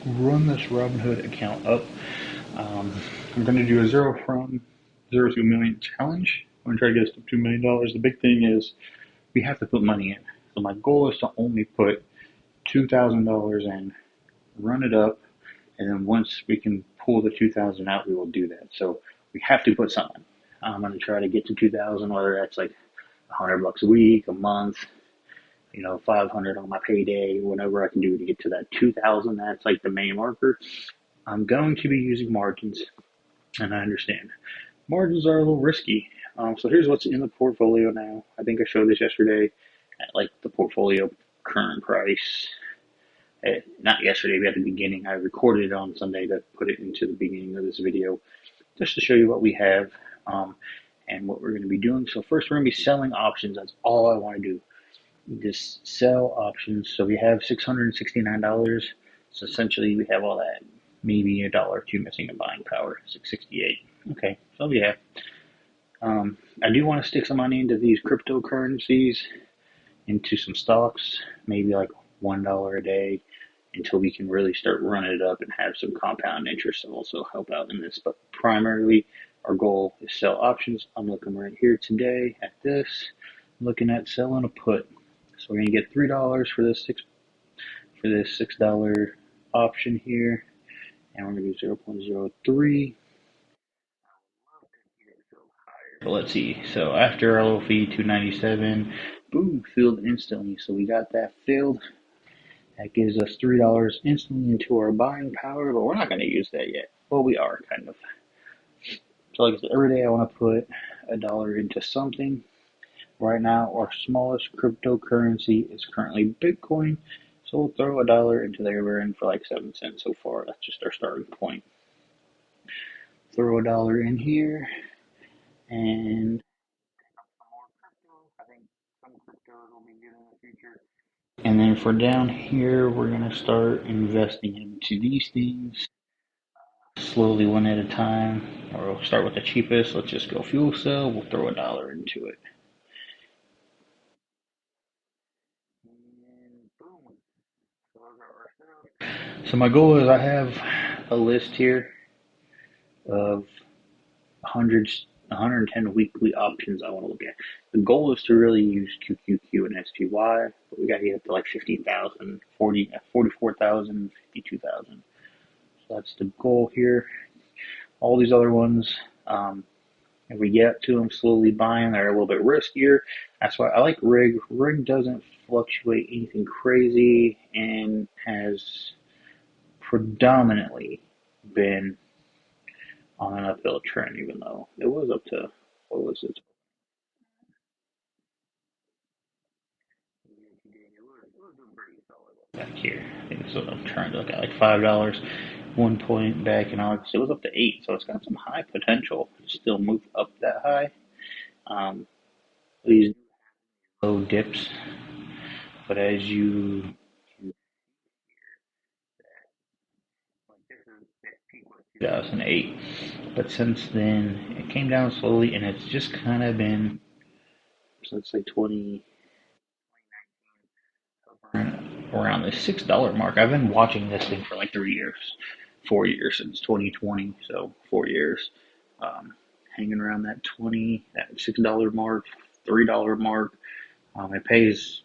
Run this Robinhood account up. I'm going to do a zero from zero to a million challenge. I'm going to try to get us to $2 million. The big thing is we have to put money in. So my goal is to only put $2,000 in, run it up, and then once we can pull the 2,000 out, we will do that. So we have to put something. I'm going to try to get to 2,000, whether that's like $100 a week, a month, 500 on my payday, whatever I can do to get to that 2,000. That's like the main marker. I'm going to be using margins, and I understand margins are a little risky. So here's what's in the portfolio now. I think I showed this yesterday at like the portfolio current price. Not yesterday, but at the beginning. I recorded it on Sunday to put it into the beginning of this video just to show you what we have and what we're going to be doing. So first we're going to be selling options. That's all I want to do. Just sell options. So we have $669. So essentially we have all that. Maybe a dollar or two missing in buying power. 668. Okay, so yeah. I do want to stick some money into these cryptocurrencies, into some stocks, maybe like $1 a day until we can really start running it up and have some compound interest to also help out in this. But primarily, our goal is sell options. I'm looking right here today at this, I'm looking at selling a put. So we're gonna get $3 for this $6 option here, and we're gonna do 0.03. But let's see. So after our little fee, 297, boom, filled instantly. So we got that filled. That gives us $3 instantly into our buying power, but we're not going to use that yet. Well, we are kind of. So like I said, every day I want to put a dollar into something. Right now, our smallest cryptocurrency is currently Bitcoin. So we'll throw a dollar into there. We're in for like 7 cents so far. That's just our starting point. Throw a dollar in here, and I think some cryptos will be good in the future. And then for down here, we're going to start investing into these things slowly one at a time. Or we'll start with the cheapest. Let's just go fuel cell. We'll throw a dollar into it. And boom. So my goal is I have a list here of hundreds, 110 weekly options I want to look at. The goal is to really use QQQ and SPY, but we got to get up to like 50,000, 44,000, 52,000. So that's the goal here. All these other ones, if we get to them slowly buying, they're a little bit riskier. That's why I like Rig. Rig doesn't fluctuate anything crazy and has predominantly been on an uphill trend, even though it was up to, what was it? Back here. I think that's what I'm trying to look at, like $5. One point back in August, it was up to 8, so it's got some high potential to still move up that high. These low dips, but as you 2008, but since then it came down slowly, and it's just kind of been since like 20 around the $6 mark. I've been watching this thing for like 3 years, 4 years since 2020, so 4 years, hanging around that $6 mark, $3 mark. It pays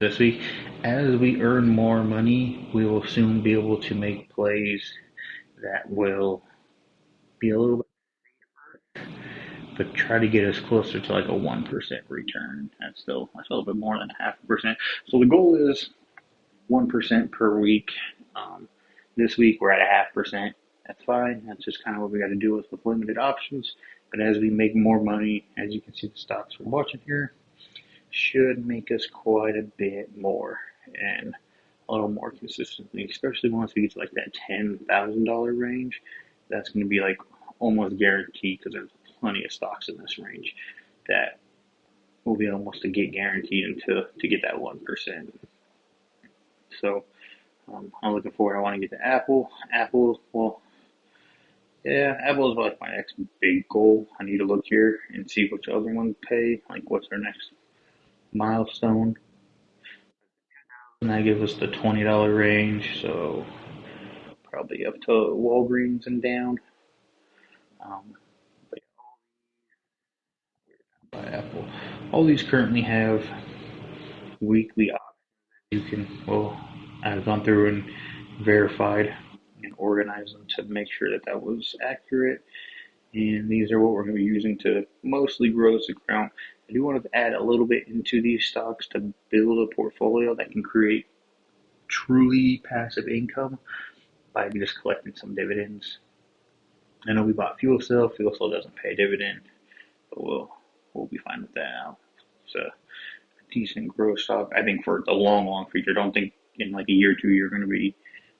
this week. As we earn more money, we will soon be able to make plays that will be a little bit, but try to get us closer to like a 1% return. That's a little bit more than 0.5%. So the goal is 1% per week. This week we're at 0.5%. That's fine. That's just kind of what we got to do with limited options. But as we make more money, as you can see, the stocks we're watching here should make us quite a bit more and a little more consistently, especially once we get to like that $10,000 range. That's going to be like almost guaranteed because there's plenty of stocks in this range that will be almost a get guaranteed until to get that 1%. So I'm looking forward. I want to get to Apple. Apple, well, yeah, Apple is like my next big goal. I need to look here and see which other ones pay. Like, what's our next milestone? and that gives us the $20 range, so probably up to Walgreens and down. Um, but by Apple, all these currently have weekly options. You can, well, I've gone through and verified and organized them to make sure that that was accurate. And these are what we're going to be using to mostly grow this account. I do want to add a little bit into these stocks to build a portfolio that can create truly passive income by just collecting some dividends. I know we bought fuel cell. Fuel cell doesn't pay a dividend, but we'll be fine with that now. It's a decent growth stock. I think for the long future. Don't think in like a year or two you're going to be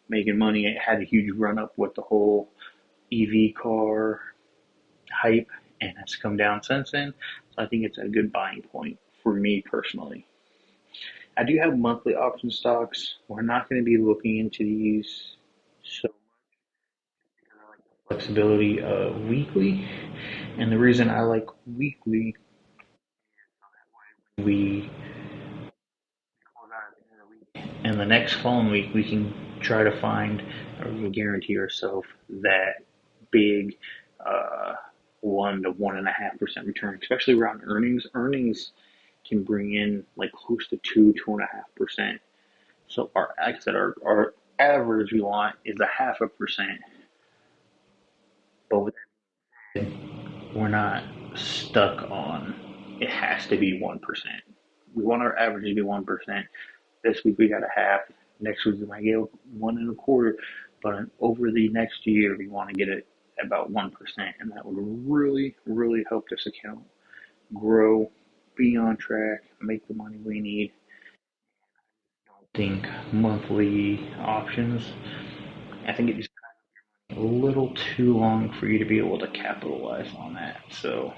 making money. It had a huge run up with the whole EV car hype, and it's come down since then. So I think it's a good buying point for me personally. I do have monthly option stocks. We're not going to be looking into these so flexibility weekly, and the reason I like weekly, we and the next following week we can try to find or we can guarantee ourselves that big uh, 1 to 1.5% return, especially around earnings. Earnings can bring in like close to 2.5%. So like I said, our average we want is a 0.5%, but with that, we're not stuck on it has to be 1%. We want our average to be 1%. This week we got a half. Next week we might get 1.25. But over the next year, we want to get it about 1%, and that would really help this account grow, be on track, make the money we need. I think monthly options. I think it's a little too long for you to be able to capitalize on that. So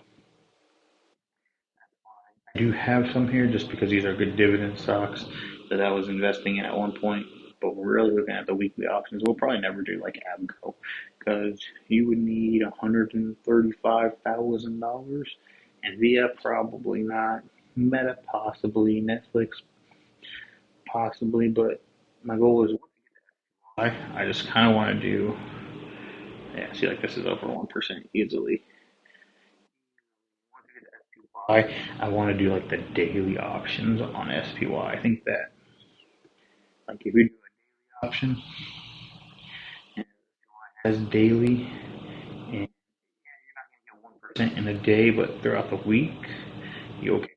I do have some here just because these are good dividend stocks that I was investing in at one point. But we're really looking at the weekly options. We'll probably never do like Abco because you would need $135,000, and Via probably not, Meta possibly, Netflix possibly. But my goal is I just kind of want to do, yeah. See, like this is over 1% easily. I want to do like the daily options on SPY. I think that like if you do an option as daily and 1% in a day, but throughout the week, you'll get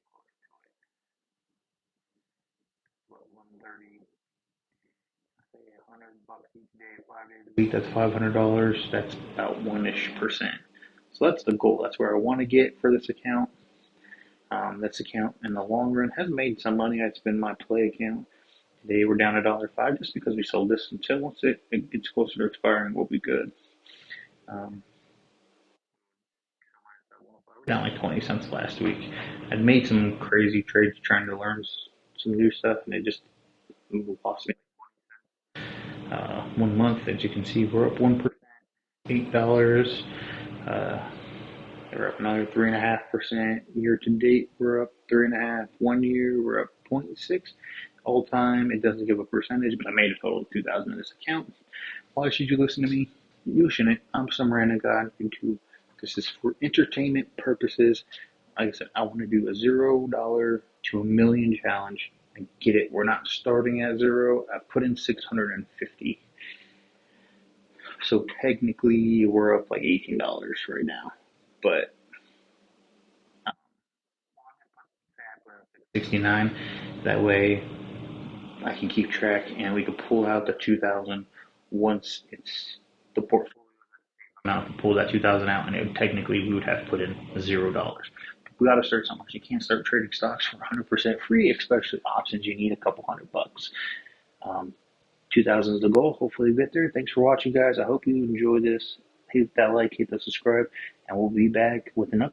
what, 130, say $100 each day, 5 days a week. That's $500. That's about 1-ish%. So that's the goal. That's where I want to get for this account. This account in the long run has made some money. It's been my play account. Today we're down $1.05 just because we sold this until once it gets closer to expiring, we'll be good. Um, down like 20 cents last week. I'd made some crazy trades trying to learn some new stuff, and it just lost me 1 month. As you can see, we're up 1%, $8. Uh, we're up another 3.5%. Year to date, we're up 3.5. 1 year, we're up 0.6. All time, it doesn't give a percentage, but I made a total of 2,000 in this account. Why should you listen to me? You shouldn't. I'm some random guy into this is for entertainment purposes. Like I said, I want to do a $0 to a million challenge. I get it. We're not starting at zero. I put in 650. So technically, we're up like $18 right now. But 69. That way, I can keep track, and we can pull out the 2,000 once it's the portfolio. Now, if we pull that 2,000 out, and technically we would have to put in $0. We got to start somewhere. You can't start trading stocks for 100% free, especially options. You need a couple $100. 2,000 is the goal. Hopefully, we get there. Thanks for watching, guys. I hope you enjoyed this. Hit that like, hit the subscribe, and we'll be back with another.